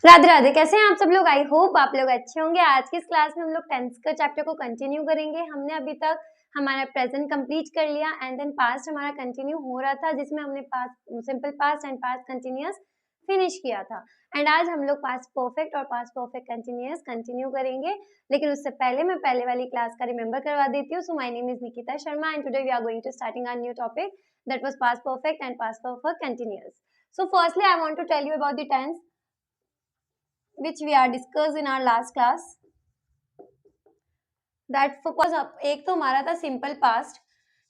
राधे राधे। कैसे हैं आप सब लोग? आई होप आप लोग अच्छे होंगे। आज की इस क्लास में हम लोग टेंस का चैप्टर को कंटिन्यू करेंगे। हमने अभी तक हमारा प्रेजेंट कंप्लीट कर लिया एंड देन पास्ट हमारा कंटिन्यू हो रहा था, जिसमें हमने past simple past and past continuous finish किया था। एंड आज हम लोग पास्ट परफेक्ट और पास्ट परफेक्ट कंटिन्यूअस कंटिन्यू करेंगे, लेकिन उससे पहले मैं पहले वाली क्लास का रिमेंबर करवा देती हूँ। So my name is Nikita Sharma and today we are going to starting our new topic that was past perfect and past perfect continuous. So firstly I want to tell you about the tense which we are discussed in our last class. That focus एक तो हमारा था simple past,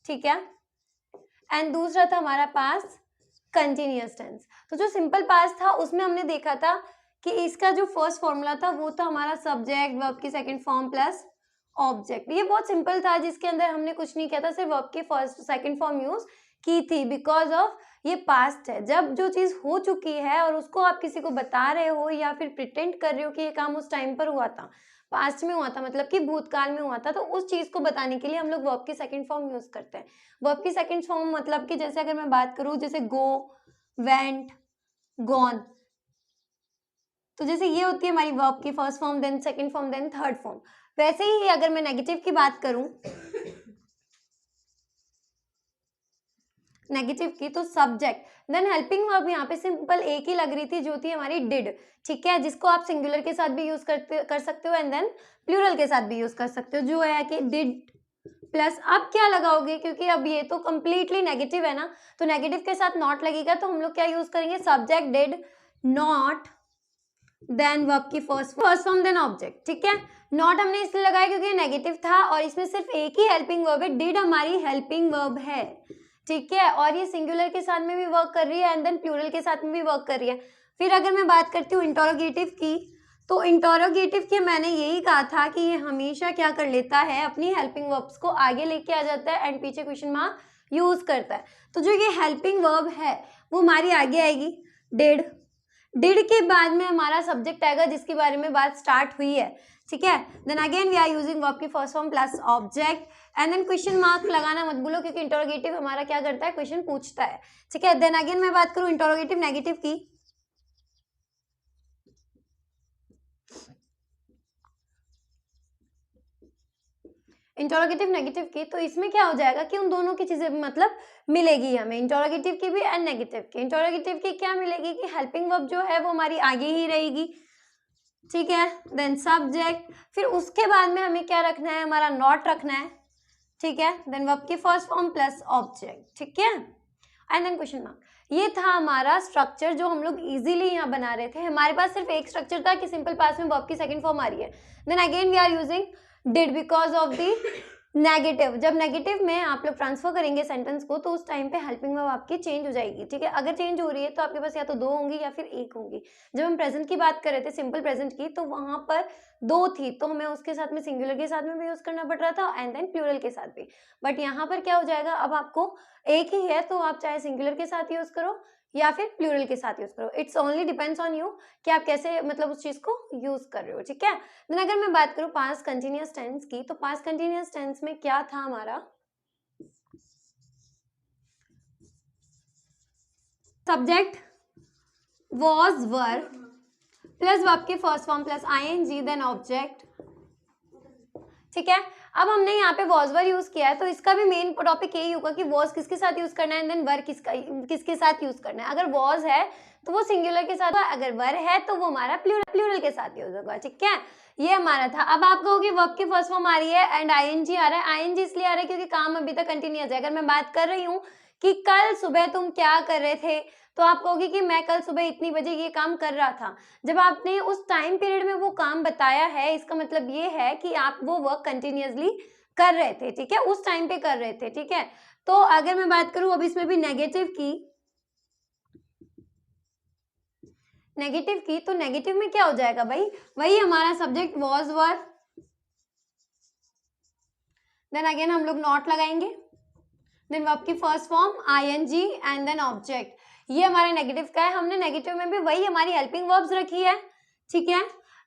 ठीक है, and दूसरा था हमारा past continuous tense. तो जो सिंपल पास्ट था उसमें हमने देखा था कि इसका जो फर्स्ट फॉर्मूला था वो था हमारा सब्जेक्ट वर्ब की सेकंड फॉर्म प्लस ऑब्जेक्ट। ये बहुत सिंपल था, जिसके अंदर हमने कुछ नहीं किया था, सिर्फ वर्ब की फर्स्ट सेकंड फॉर्म यूज की थी। बिकॉज ऑफ ये पास्ट है, जब जो चीज हो चुकी है और उसको आप किसी को बता रहे हो या फिर प्रिटेंड कर रहे हो कि ये काम उस टाइम पर हुआ था, पास्ट में हुआ था, मतलब कि भूतकाल में हुआ था, तो उस चीज को बताने के लिए हम लोग वर्ब की सेकंड फॉर्म यूज करते हैं। वर्ब की सेकंड फॉर्म मतलब कि जैसे अगर मैं बात करूं, जैसे गो, वेंट, गॉन, तो जैसे ये होती है हमारी वर्ब की first form, then second form, then third form. वैसे ही अगर मैं नेगेटिव की बात करूं, नेगेटिव की, तो सब्जेक्ट देन हेल्पिंग वर्ब यहाँ पे सिंपल एक ही लग रही थी, जो थी हमारी डिड, ठीक है, जिसको आप सिंगुलर के साथ भी यूज कर सकते हो एंड देन प्लूरल के साथ भी यूज कर सकते हो, जो है कि डिड प्लस अब क्या लगाओगे, क्योंकि अब ये तो कंप्लीटली नेगेटिव है ना, तो नेगेटिव के साथ नॉट लगेगा, तो हम लोग क्या यूज करेंगे, subject did not then verb की फर्स्ट फॉर्म देन ऑब्जेक्ट, ठीक है। नॉट हमने इसलिए लगाया क्योंकि नेगेटिव था और इसमें सिर्फ एक ही हेल्पिंग वर्ब है, डिड हमारी हेल्पिंग वर्ब है, ठीक है, और ये सिंगुलर के साथ में भी वर्क कर रही है एंड देन प्लूरल के साथ में भी वर्क कर रही है। फिर अगर मैं बात करती हूँ इंटरोगेटिव की, तो इंटरोगेटिव के मैंने यही कहा था कि ये हमेशा क्या कर लेता है, अपनी हेल्पिंग वर्ब्स को आगे लेके आ जाता है एंड पीछे क्वेश्चन मार्क यूज करता है। तो जो ये हेल्पिंग वर्ब है वो हमारी आगे आएगी डिड, डिड के बाद में हमारा सब्जेक्ट आएगा जिसके बारे में बात स्टार्ट हुई है, ठीक है। Then again we are using verb की first form plus object and then question mark लगाना मत भूलो, क्योंकि इंटरोगेटिव हमारा क्या करता है, क्वेश्चन पूछता है, ठीक है। देन अगेन मैं बात करूं इंटरोगेटिव नेगेटिव की, इंटरोगेटिव नेगेटिव की, तो इसमें क्या हो जाएगा कि उन दोनों की चीजें मतलब मिलेगी हमें, इंटरोगेटिव की भी एंड नेगेटिव की। इंटरोगेटिव की क्या मिलेगी कि हेल्पिंग वर्ब जो है वो हमारी आगे ही रहेगी, ठीक है, देन सब्जेक्ट, फिर उसके बाद में हमें क्या रखना है, हमारा नॉट रखना है, ठीक है, देन वर्ब की फर्स्ट फॉर्म प्लस ऑब्जेक्ट, ठीक है, एंड देन क्वेश्चन मार्क। ये था हमारा स्ट्रक्चर जो हम लोग इजीली यहाँ बना रहे थे। हमारे पास सिर्फ एक स्ट्रक्चर था कि सिंपल पास्ट में वर्ब की सेकंड फॉर्म आ रही है, then again we are using did because of the negative. जब नेगेटिव में आप लोग ट्रांसफर करेंगे सेंटेंस को, तो उस टाइम पे हेल्पिंग वर्ब आपकी चेंज हो जाएगी, ठीक है। अगर चेंज हो रही है तो आपके पास या तो दो होंगी या फिर एक होंगी। जब हम प्रेजेंट की बात कर रहे थे, सिंपल प्रेजेंट की, तो वहां पर दो थी, तो हमें उसके साथ में सिंगुलर के साथ में भी यूज करना पड़ रहा था एंड देन प्लूरल के साथ भी। बट यहाँ पर क्या हो जाएगा, अब आपको एक ही है, तो आप चाहे सिंगुलर के साथ यूज करो या फिर प्लूरल के साथ यूज करो, it's only depends on you कि आप कैसे मतलब उस चीज को यूज कर रहे हो, ठीक है। देन अगर मैं बात करूं पास्ट कंटिन्यूअस टेंस की, तो पास्ट कंटिन्यूअस टेंस में क्या था हमारा, subject was were plus verb की first form plus ING then object, ठीक है। अब हमने यहाँ पे वॉज वर यूज किया है, तो इसका भी मेन टॉपिक यही होगा कि वॉज किसके साथ यूज करना है एंड देन वर किसके साथ यूज करना है। अगर वॉज है तो वो सिंगुलर के साथ, अगर वर है तो वो हमारा प्लूरल के साथ यूज होगा, ठीक है। ये हमारा था। अब आप कहोगे वर्ब की फर्स्ट फॉर्म आ रही है एंड आईएनजी आ रहा है, आईएनजी इसलिए आ रहा है क्योंकि काम अभी तक कंटिन्यूअस है। अगर मैं बात कर रही हूँ कि कल सुबह तुम क्या कर रहे थे, तो आप कहोगे कि मैं कल सुबह इतनी बजे ये काम कर रहा था। जब आपने उस टाइम पीरियड में वो काम बताया है, इसका मतलब ये है कि आप वो वर्क कंटिन्यूअसली कर रहे थे, ठीक है, उस टाइम पे कर रहे थे, ठीक है। तो अगर मैं बात करूं अब इसमें भी नेगेटिव की, तो नेगेटिव में क्या हो जाएगा भाई, वही हमारा subject was were, then again हम लोग नॉट लगाएंगे, देन वर्ब की first form ING and then object. ये हमारा नेगेटिव का है, हमने नेगेटिव में भी वही हमारी हेल्पिंग वर्ब्स रखी है, ठीक है,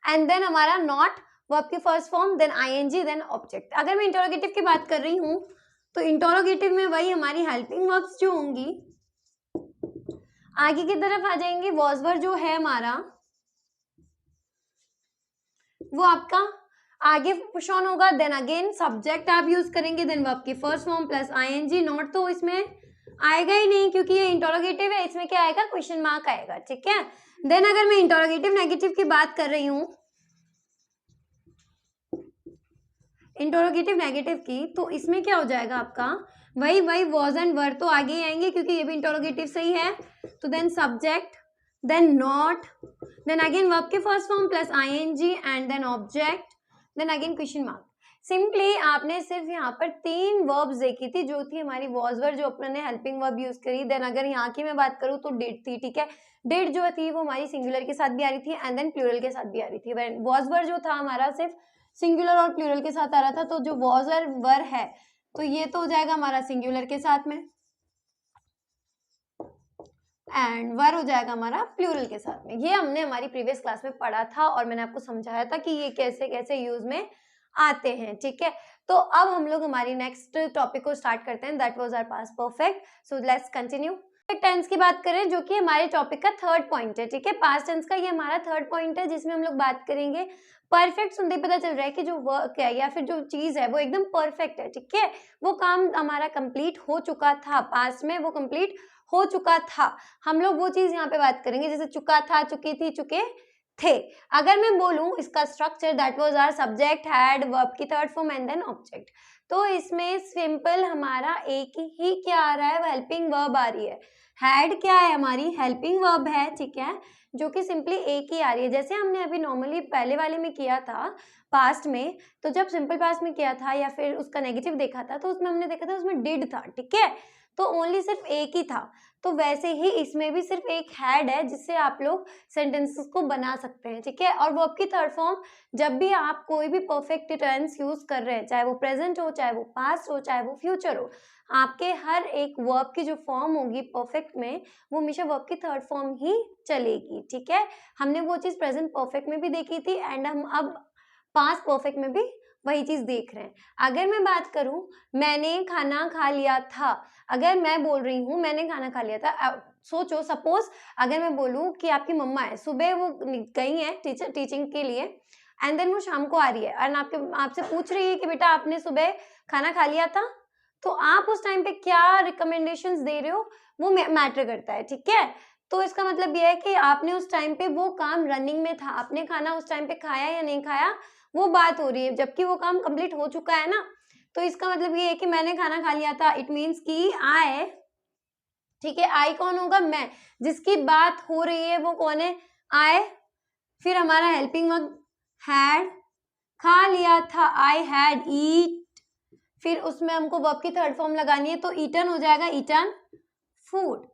एंड देन हमारा नॉट वर्ब की first form then ING then object. अगर मैं इंटरोगेटिव की बात कर रही हूँ, तो इंटरोगेटिव में वही हमारी हेल्पिंग वर्ब्स जो होंगी आगे की तरफ आ जाएंगे, वॉज वर जो है हमारा वो आपका आगे पुश ऑन होगा, देन अगेन सब्जेक्ट आप यूज करेंगे, देन वर्ब की first form plus ING, not तो इसमें आएगा ही नहीं क्योंकि ये इंटरोगेटिव है, इसमें क्या आएगा, क्वेश्चन मार्क आएगा, ठीक है। देन अगर मैं इंटरोगेटिव नेगेटिव की बात कर रही हूँ, इंटरोगेटिव नेगेटिव की, तो इसमें क्या हो जाएगा आपका, वही वॉज एंड वर तो आगे ही आएंगे क्योंकि ये भी इंटरोगेटिव सही है। तो then subject, then not, then again verb के first form plus ING and then object, then again question mark. Simply आपने सिर्फ यहाँ पर 3 वर्ब्स देखी थी जो थी हमारी वॉज वर, जो अपने हेल्पिंग वर्ब यूज करी। देन अगर यहाँ की मैं बात करूँ तो डिड थी, ठीक है। डिड जो थी वो हमारी सिंगुलर के साथ भी आ रही थी एंड देन प्लूरल के साथ भी आ रही थी। वॉज वर जो था हमारा सिर्फ सिंगुलर और प्लूरल के साथ आ रहा था, तो जो वॉज और वर है तो ये तो हो जाएगा हमारा सिंगुलर के साथ में एंड वर हो जाएगा हमारा प्लूरल के साथ में। ये हमने हमारी प्रीवियस क्लास में पढ़ा था और मैंने आपको समझाया था कि ये कैसे कैसे यूज में आते हैं, ठीक है। तो अब हम लोग हमारी नेक्स्ट टॉपिक को स्टार्ट करते हैं, that was our past perfect. So let's continue. Tense की बात करें जो कि हमारे टॉपिक का थर्ड पॉइंट है, ठीक है। पास्ट टेंस का ये हमारा थर्ड पॉइंट है जिसमें हम लोग बात करेंगे। परफेक्ट सुनते ही पता चल रहा है कि जो वर्क है या फिर जो चीज है वो एकदम परफेक्ट है, ठीक है। वो काम हमारा कंप्लीट हो चुका था, पास्ट में वो कंप्लीट हो चुका था। हम लोग वो चीज यहाँ पे बात करेंगे जैसे चुका था, चुकी थी, चुके थे। अगर मैं बोलूं इसका structure, that was our subject, had, verb की third form and then object. तो इसमें सिंपल हमारा एक ही क्या आ रहा है, वो हेल्पिंग वर्ब आ रही है। हैड क्या है, हमारी हेल्पिंग वर्ब है, ठीक है, जो कि सिंपली एक ही आ रही है। जैसे हमने अभी नॉर्मली पहले वाले में किया था पास्ट में, तो जब सिंपल पास्ट में किया था या फिर उसका नेगेटिव देखा था तो उसमें हमने देखा था उसमें डिड था, ठीक है, तो ओनली सिर्फ एक ही था। तो वैसे ही इसमें भी सिर्फ एक हैड है जिससे आप लोग सेंटेंसेस को बना सकते हैं, ठीक है। और वर्ब की थर्ड फॉर्म, जब भी आप कोई भी परफेक्ट टेंस यूज कर रहे हैं, चाहे वो प्रेजेंट हो, चाहे वो पास्ट हो, चाहे वो फ्यूचर हो, आपके हर एक वर्ब की जो फॉर्म होगी परफेक्ट में, वो हमेशा वर्ब की थर्ड फॉर्म ही चलेगी, ठीक है। हमने वो चीज प्रेजेंट परफेक्ट में भी देखी थी एंड हम अब पास्ट परफेक्ट में भी वही चीज देख रहे हैं। अगर मैं बात करूं, मैंने खाना खा लिया था, अगर मैं बोल रही हूँ मैंने खाना खा लिया था, सोचो सपोज अगर मैं बोलूं कि आपकी मम्मा है, सुबह वो गई है टीचिंग के लिए एंड देन वो शाम को आ रही है एंड आपसे पूछ रही है कि बेटा आपने सुबह खाना खा लिया था, तो आप उस टाइम पे क्या रिकमेंडेशंस दे रहे हो वो मैटर करता है, ठीक है। तो इसका मतलब ये है कि आपने उस टाइम पे वो काम रनिंग में था, आपने खाना उस टाइम पे खाया या नहीं खाया वो बात हो रही है, जबकि वो काम कंप्लीट हो चुका है ना। तो इसका मतलब ये है कि मैंने खाना खा लिया था, इट मीन्स कि आई, ठीक है। आई कौन होगा, मैं, जिसकी बात हो रही है वो कौन है, आई। फिर हमारा हेल्पिंग वर्ब हैड, खा लिया था, आई हैड ईट, फिर उसमें हमको वर्ब की थर्ड फॉर्म लगानी है तो ईटन हो जाएगा, ईटन फूड,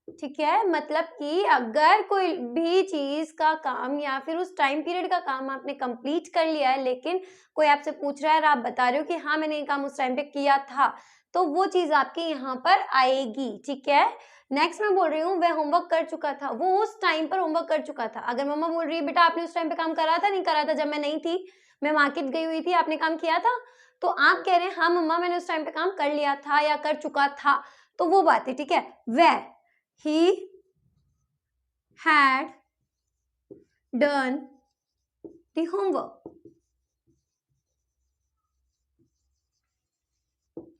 ठीक है। मतलब कि अगर कोई भी चीज का काम या फिर उस टाइम पीरियड का काम आपने कंप्लीट कर लिया है लेकिन कोई आपसे पूछ रहा है और आप बता रहे हो कि हाँ मैंने ये काम उस टाइम पे किया था, तो वो चीज आपके यहाँ पर आएगी, ठीक है। नेक्स्ट मैं बोल रही हूँ वह होमवर्क कर चुका था, वो उस टाइम पर होमवर्क कर चुका था। अगर मम्मा बोल रही है बेटा आपने उस टाइम पे काम करा था, नहीं करा था, जब मैं नहीं थी, मैं मार्केट गई हुई थी, आपने काम किया था, तो आप कह रहे हैं हाँ मम्मा मैंने उस टाइम पे काम कर लिया था या कर चुका था, तो वो बात है, ठीक है। वह, he had done the homework,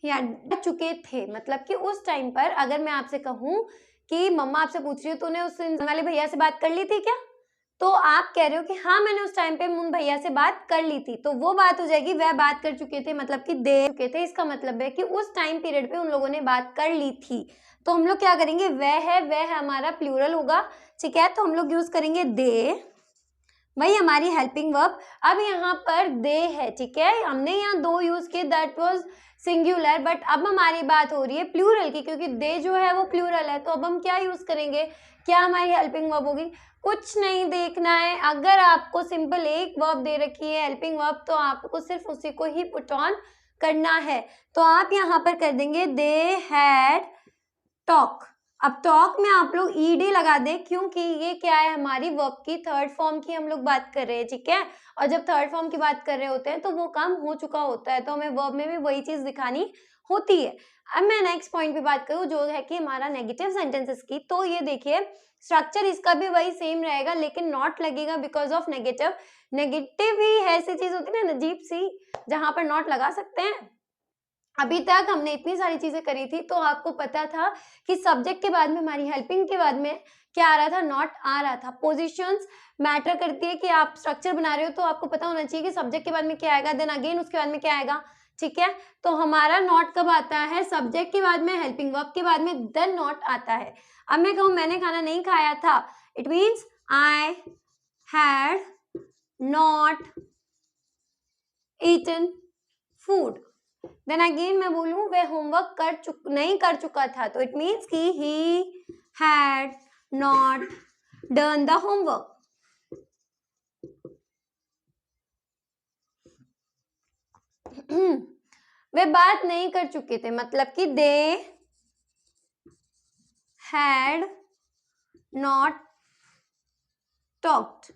या चुके थे, मतलब कि उस टाइम पर अगर मैं आपसे कहूं कि मम्मा आपसे पूछ रही हो तूने उस वाले भैया से बात कर ली थी क्या, तो आप कह रहे हो कि हाँ मैंने उस टाइम पे उन भैया से बात कर ली थी, तो वो बात हो जाएगी वह बात कर चुके थे, मतलब कि दे चुके थे। इसका मतलब है कि उस टाइम पीरियड पे उन लोगों ने बात कर ली थी। तो हम लोग क्या करेंगे, वह हमारा प्लूरल होगा, ठीक है, तो हम लोग यूज करेंगे दे, वही हमारी हेल्पिंग वर्ब। अब यहाँ पर दे है, ठीक है, हमने यहाँ दो यूज किए, दैट वाज सिंगुलर, बट अब हमारी बात हो रही है प्लूरल की, क्योंकि दे जो है वो प्लूरल है, तो अब हम क्या यूज करेंगे, क्या हमारी हेल्पिंग वर्ब होगी, कुछ नहीं देखना है। अगर आपको सिंपल एक वर्ब दे रखी है हेल्पिंग वर्ब, तो आपको सिर्फ उसी को ही पुट ऑन करना है। तो आप यहाँ पर कर देंगे दे हैड टॉक। अब टॉक में आप लोग ईडी लगा दें क्योंकि ये क्या है, हमारी वर्ब की थर्ड फॉर्म की हम लोग बात कर रहे हैं, ठीक है। और जब थर्ड फॉर्म की बात कर रहे होते हैं तो वो काम हो चुका होता है, तो हमें वर्ब में भी वही चीज दिखानी होती है। अब मैं नेक्स्ट पॉइंट पे बात करूँ जो है कि हमारा नेगेटिव सेंटेंसेस की, तो ये देखिए स्ट्रक्चर इसका भी वही सेम रहेगा लेकिन नॉट लगेगा बिकॉज ऑफ नेगेटिव। नेगेटिव ही ऐसी चीज होती है ना अजीब सी जहां पर नॉट लगा सकते हैं। अभी तक हमने इतनी सारी चीजें करी थी तो आपको पता था कि सब्जेक्ट के बाद में हमारी हेल्पिंग के बाद में क्या आ रहा था, नॉट आ रहा था। पोजीशंस मैटर करती है कि आप स्ट्रक्चर बना रहे हो तो आपको पता होना चाहिए कि सब्जेक्ट के बाद में क्या आएगा, देन अगेन उसके बाद में क्या आएगा, ठीक है। तो हमारा नॉट कब आता है, सब्जेक्ट के बाद में, हेल्पिंग वर्ब के बाद में, देन नॉट आता है। अब मैं कहूँ मैंने खाना नहीं खाया था, it means I had not eaten food. Then again मैं बोलूं वह होमवर्क नहीं कर चुका था, तो इट मीन्स कि he had not done the homework. वे बात नहीं कर चुके थे, मतलब कि दे हैड नॉट टॉक्ड।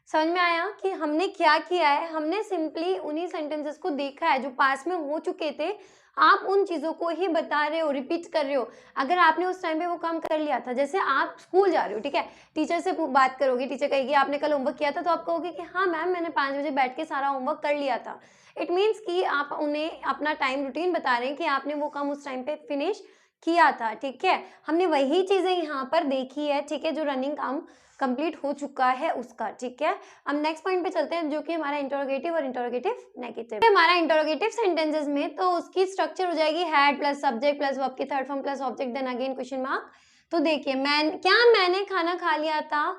समझ में आया कि हमने क्या किया है, हमने सिंपली उन्हीं सेंटेंसेस को देखा है जो पास में हो चुके थे, आप उन चीजों को ही बता रहे हो, रिपीट कर रहे हो। अगर आपने उस टाइम पे वो काम कर लिया था, जैसे आप स्कूल जा रहे हो, ठीक है, टीचर से बात करोगे, टीचर कहेगी आपने कल होमवर्क किया था, तो आप कहोगे कि हाँ मैम मैंने 5 बजे बैठ के सारा होमवर्क कर लिया था। इट मीन्स कि आप उन्हें अपना टाइम रूटीन बता रहे हैं कि आपने वो काम उस टाइम पे फिनिश किया था, ठीक है। हमने वही चीजें यहाँ पर देखी है, ठीक है, जो रनिंग काम कंप्लीट हो चुका है उसका, ठीक है। अब नेक्स्ट पॉइंट पे चलते हैं जो कि हमारा इंटरोगेटिव और इंटरोगेटिव नेगेटिव। हमारा इंटरोगेटिव सेंटेंसेस में तो उसकी स्ट्रक्चर हो जाएगी had plus subject plus verb की third form plus object, then again question mark. तो देखिए मैंने खाना खा लिया था,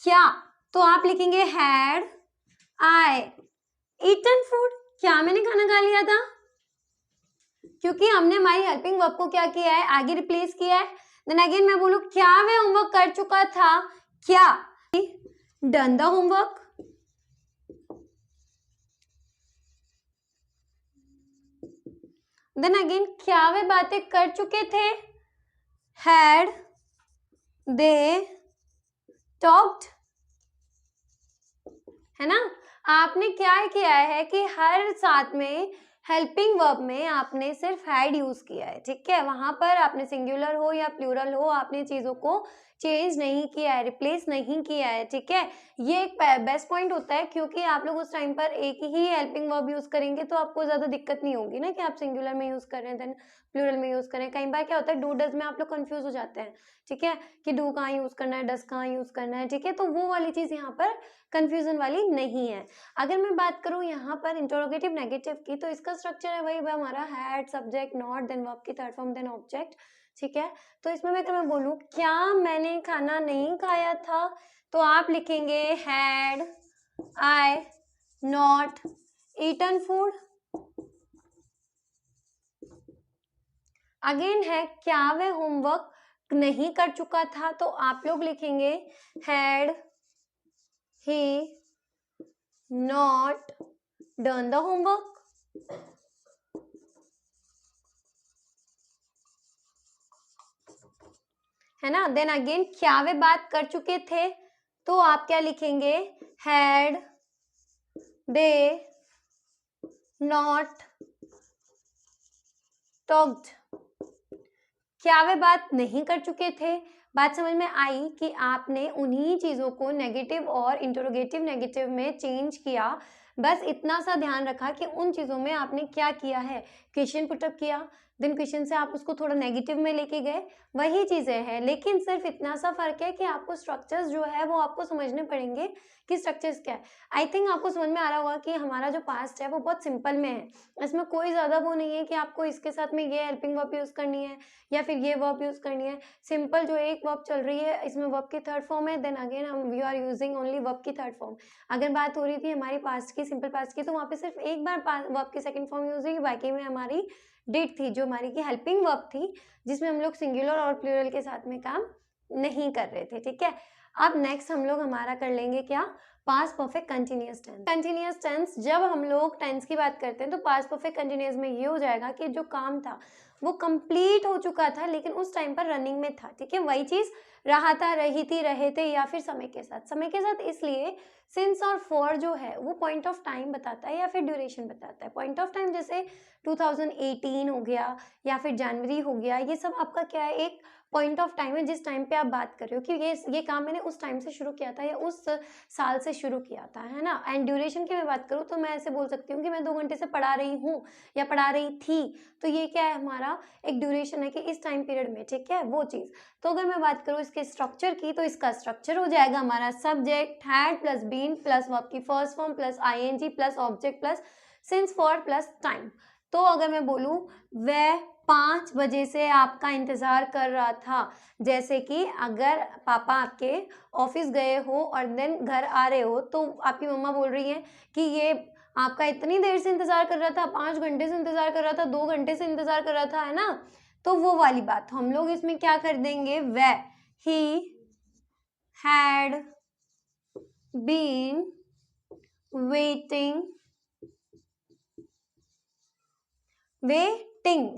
क्या, तो आप लिखेंगे हैड आई ईटन फूड, क्या मैंने खाना खा लिया था, क्योंकि हमने हमारी हेल्पिंग वर्ब को क्या किया है, आगे रिप्लेस किया है। देन अगेन मैं बोलूं क्या वे होमवर्क कर चुका था, क्या done the homework. Then again क्या वे बातें कर चुके थे, हैड दे टॉक्ड, है ना। आपने क्या किया है कि हर साथ में हेल्पिंग वर्ब में आपने सिर्फ हैड यूज किया है, ठीक है। वहां पर आपने सिंगुलर हो या प्लूरल हो, आपने चीजों को चेंज नहीं किया है, रिप्लेस नहीं किया है, ठीक है। ये एक बेस्ट पॉइंट होता है क्योंकि आप लोग उस टाइम पर एक ही हेल्पिंग वर्ब यूज करेंगे तो आपको ज्यादा दिक्कत नहीं होगी ना कि आप सिंगुलर में यूज कर रहे हैं देन प्लूरल में यूज करें। कई बार क्या होता है डू डज में आप लोग कंफ्यूज हो जाते हैं, ठीक है, कि डू कहाँ यूज करना है, डज कहाँ यूज करना है, ठीक है। तो वो वाली चीज यहाँ पर कंफ्यूजन वाली नहीं है। अगर मैं बात करूं यहाँ पर इंटरोगेटिव नेगेटिव की, तो इसका स्ट्रक्चर है वही हमारा had subject not then verb की थर्ड फॉर्म देन ऑब्जेक्ट, ठीक है। तो इसमें अगर मैं बोलूं क्या मैंने खाना नहीं खाया था, तो आप लिखेंगे had I not eaten food. Again है क्या वह होमवर्क नहीं कर चुका था, तो आप लोग लिखेंगे had he not done the homework, है ना। देन अगेन क्या वे बात कर चुके थे, तो आप क्या लिखेंगे हैड दे नॉट टॉक्ड। क्या वे बात नहीं कर चुके थे, बात समझ में आई कि आपने उन्हीं चीजों को नेगेटिव और इंटरोगेटिव नेगेटिव में चेंज किया। बस इतना सा ध्यान रखा कि उन चीजों में आपने क्या किया है, क्वेश्चन पुटअप किया, देन क्वेश्चन से आप उसको थोड़ा नेगेटिव में लेके गए, वही चीजें हैं। लेकिन सिर्फ इतना सा फर्क है कि आपको स्ट्रक्चर्स जो है वो आपको समझने पड़ेंगे कि स्ट्रक्चर्स क्या है। आई थिंक आपको समझ में आ रहा होगा कि हमारा जो पास्ट है वो बहुत सिंपल में है, इसमें कोई ज्यादा वो नहीं है कि आपको इसके साथ में ये हेल्पिंग वर्ब यूज करनी है या फिर ये वर्ब यूज करनी है। सिंपल जो एक वर्ब चल रही है इसमें वर्ब की थर्ड फॉर्म है, देन अगेन हम we are using only verb की थर्ड फॉर्म। अगर बात हो रही थी हमारी पास्ट की, सिंपल पास्ट की, तो वहाँ पे सिर्फ एक बार वर्ब की सेकंड फॉर्म यूज हुई, बाकी में हमारी डिड थी जो हमारी की हेल्पिंग वर्ब थी, जिसमें हम लोग सिंगुलर और प्लूरल के साथ में काम नहीं कर रहे थे, ठीक है। अब नेक्स्ट हम लोग हमारा कर लेंगे क्या, past perfect continuous tense. Continuous tense जब हम लोग टेंस की बात करते हैं तो पास्ट परफेक्ट कंटिन्यूअस में ये हो जाएगा कि जो काम था वो कंप्लीट हो चुका था लेकिन उस टाइम पर रनिंग में था, ठीक है। वही चीज रहा था, रही थी, रहे थे, या फिर समय के साथ इसलिए सिंस और फॉर जो है वो पॉइंट ऑफ टाइम बताता है या फिर ड्यूरेशन बताता है। पॉइंट ऑफ टाइम जैसे 2018 हो गया या फिर जनवरी हो गया, ये सब आपका क्या है, एक पॉइंट ऑफ टाइम है जिस टाइम पे आप बात कर रहे हो कि ये काम मैंने उस टाइम से शुरू किया था या उस साल से शुरू किया था, है ना। एंड ड्यूरेशन की मैं बात करूँ तो मैं ऐसे बोल सकती हूँ कि मैं 2 घंटे से पढ़ा रही हूँ या पढ़ा रही थी, तो ये क्या है, हमारा एक ड्यूरेशन है कि इस टाइम पीरियड में, ठीक है, वो चीज़। तो अगर मैं बात करूँ इसके स्ट्रक्चर की, तो इसका स्ट्रक्चर हो जाएगा हमारा subject had plus been plus verb की first form plus ING plus object plus since for plus time. तो अगर मैं बोलूँ वह 5 बजे से आपका इंतजार कर रहा था, जैसे कि अगर पापा आपके ऑफिस गए हो और देन घर आ रहे हो तो आपकी मम्मा बोल रही है कि ये आपका इतनी देर से इंतजार कर रहा था, 5 घंटे से इंतजार कर रहा था, 2 घंटे से इंतजार कर रहा था, है ना। तो वो वाली बात हम लोग इसमें क्या कर देंगे, वह ही हैड बीन वेटिंग,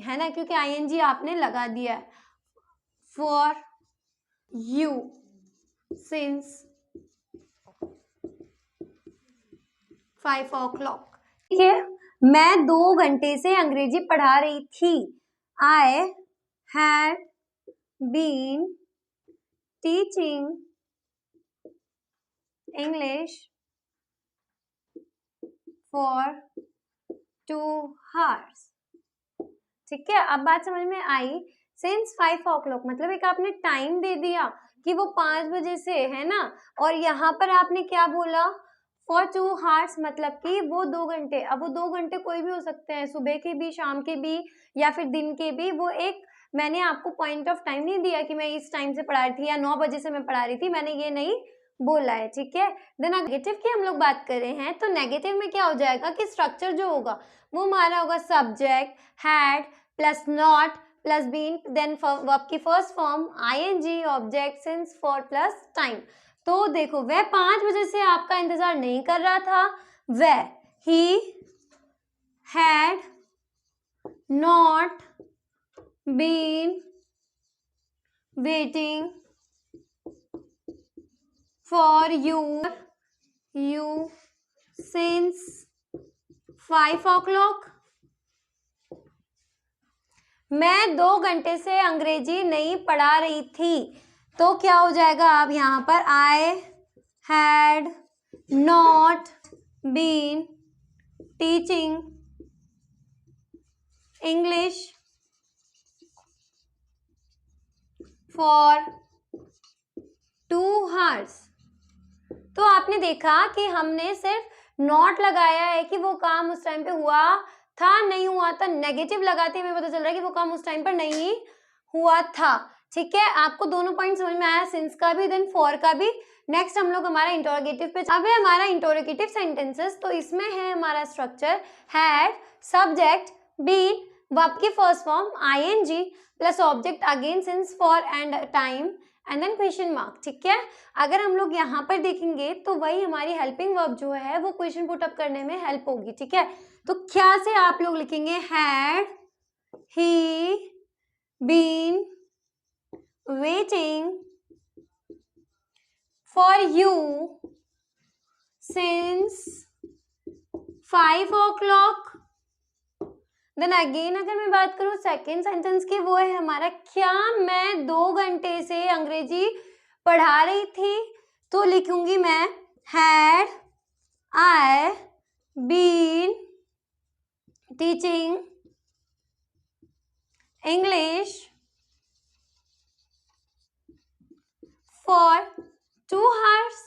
है ना, क्योंकि आईएनजी आपने लगा दिया है, फॉर यू सिंस 5 o'clock, ठीक है। मैं 2 घंटे से अंग्रेजी पढ़ा रही थी, I had been teaching English for 2 hours, ठीक है। अब बात समझ में आई। सिंस 5 o'clock मतलब एक आपने टाइम दे दिया कि वो 5 बजे से, है ना, और यहाँ पर आपने क्या बोला, फॉर 2 hours मतलब कि वो 2 घंटे। अब वो 2 घंटे कोई भी हो सकते हैं, सुबह के भी, शाम के भी, या फिर दिन के भी। वो एक मैंने आपको पॉइंट ऑफ टाइम नहीं दिया कि मैं इस टाइम से पढ़ा रही थी या 9 बजे से मैं पढ़ा रही थी, मैंने ये नहीं बोला है, ठीक है। देन नेगेटिव की हम लोग बात कर रहे हैं, तो नेगेटिव में क्या हो जाएगा कि स्ट्रक्चर जो होगा वो हमारा होगा subject had plus not plus been, then verb की first form ING object since for plus time. तो देखो वह 5 बजे से आपका इंतजार नहीं कर रहा था, वह he had not been waiting for you since 5 o'clock। मैं 2 घंटे से अंग्रेजी नहीं पढ़ा रही थी, तो क्या हो जाएगा, अब यहाँ पर I had not been teaching English for 2 hours। तो आपने देखा कि हमने सिर्फ नॉट लगाया है कि वो काम उस टाइम पे हुआ था, नहीं हुआ था। नेगेटिव लगाते हमें पता चल रहा है कि वो काम उस टाइम पर नहीं हुआ था, ठीक है। आपको दोनों पॉइंट समझ में आया, सिंस का भी देन फॉर का भी। नेक्स्ट हम लोग हमारा इंटरोगेटिव पे, अब है हमारा इंटरोगेटिव सेंटेंसेस। तो इसमें है हमारा structure had subject been verb की first form ING plus object again since for and time and then question mark, ठीक है। अगर हम लोग यहाँ पर देखेंगे तो वही हमारी हेल्पिंग वर्ब जो है वो क्वेश्चन पुट अप करने में हेल्प होगी, ठीक है। तो क्या से आप लोग लिखेंगे, had he been waiting for you since 5 o'clock। Then again अगर मैं बात करूं सेकेंड सेंटेंस की, वो है हमारा क्या मैं 2 घंटे से अंग्रेजी पढ़ा रही थी, तो लिखूंगी मैं had I been teaching English for 2 hours।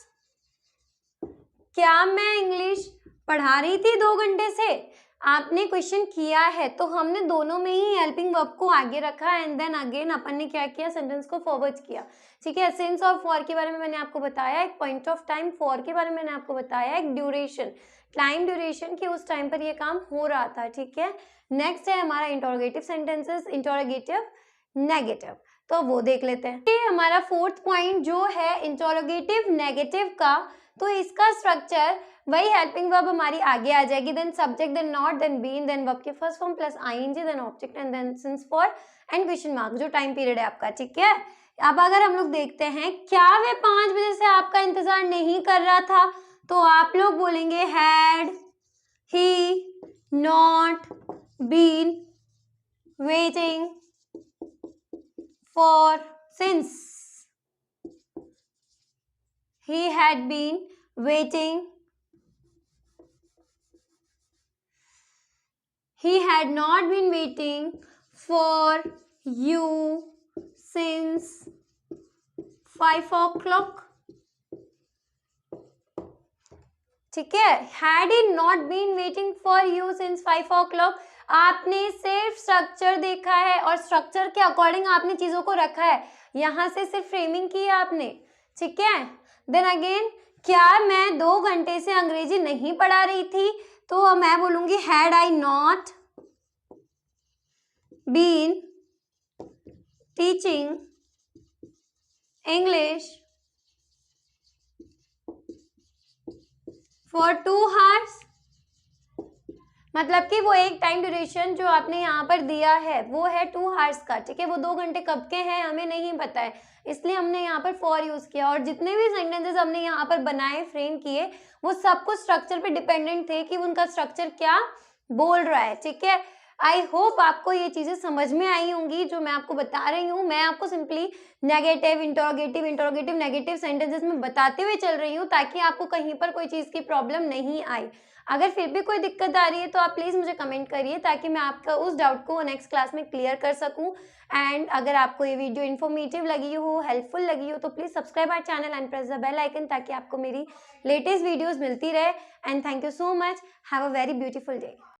क्या मैं इंग्लिश पढ़ा रही थी 2 घंटे से, आपने क्वेश्चन किया है तो हमने दोनों में ही हेल्पिंग वर्ब को आगे रखा एंड देन अगेन अपन ने क्या किया, सेंटेंस को फॉरवर्ड किया, ठीक है। सिंस और फॉर के बारे में मैंने आपको बताया, एक पॉइंट ऑफ टाइम, फॉर के बारे में मैंने आपको बताया एक ड्यूरेशन, टाइम ड्यूरेशन की उस टाइम पर ये काम हो रहा था, ठीक है। नेक्स्ट है हमारा इंटरोगेटिव सेंटेंसेस, इंटरोगेटिव नेगेटिव, तो वो देख लेते हैं। ये हमारा फोर्थ पॉइंट जो है इंटरोगेटिव नेगेटिव का, तो इसका स्ट्रक्चर वही हेल्पिंग वर्ब हमारी आगे आ जाएगी, then subject, then not, then been, then verb के first form plus ING, then object and then since for and question mark, जो टाइम पीरियड है आपका, ठीक है। अब अगर हम लोग देखते हैं क्या वे 5 बजे से आपका इंतजार नहीं कर रहा था, तो आप लोग बोलेंगे had he not been waiting for, सिंस he had been waiting, he had not been waiting for you since 5 o'clock, ठीक है। had he not been waiting for you since 5 o'clock, आपने सिर्फ स्ट्रक्चर देखा है और स्ट्रक्चर के अकॉर्डिंग आपने चीजों को रखा है, यहां से सिर्फ फ्रेमिंग की है आपने, ठीक है। देन अगेन, क्या मैं 2 घंटे से अंग्रेजी नहीं पढ़ा रही थी, तो मैं बोलूंगी had I not been teaching English for 2 hours, मतलब कि वो एक टाइम ड्यूरेशन जो आपने यहाँ पर दिया है वो है 2 hours का, ठीक है। वो 2 घंटे कब के हैं हमें नहीं पता है, इसलिए हमने यहाँ पर फॉर यूज किया, और जितने भी सेंटेंसेस हमने यहाँ पर बनाए, फ्रेम किए, वो सब कुछ स्ट्रक्चर पे डिपेंडेंट थे कि उनका स्ट्रक्चर क्या बोल रहा है, ठीक है। आई होप आपको ये चीजें समझ में आई होंगी जो मैं आपको बता रही हूँ। मैं आपको simply negative, interrogative, negative sentences में बताते हुए चल रही हूँ ताकि आपको कहीं पर कोई चीज की प्रॉब्लम नहीं आए। अगर फिर भी कोई दिक्कत आ रही है तो आप प्लीज मुझे कमेंट करिए ताकि मैं आपका उस डाउट को नेक्स्ट क्लास में क्लियर कर सकूं। एंड अगर आपको ये वीडियो इन्फॉर्मेटिव लगी हो, हेल्पफुल लगी हो, तो please subscribe our channel and press the bell icon ताकि आपको मेरी लेटेस्ट वीडियोस मिलती रहे। And thank you so much, have a very beautiful day.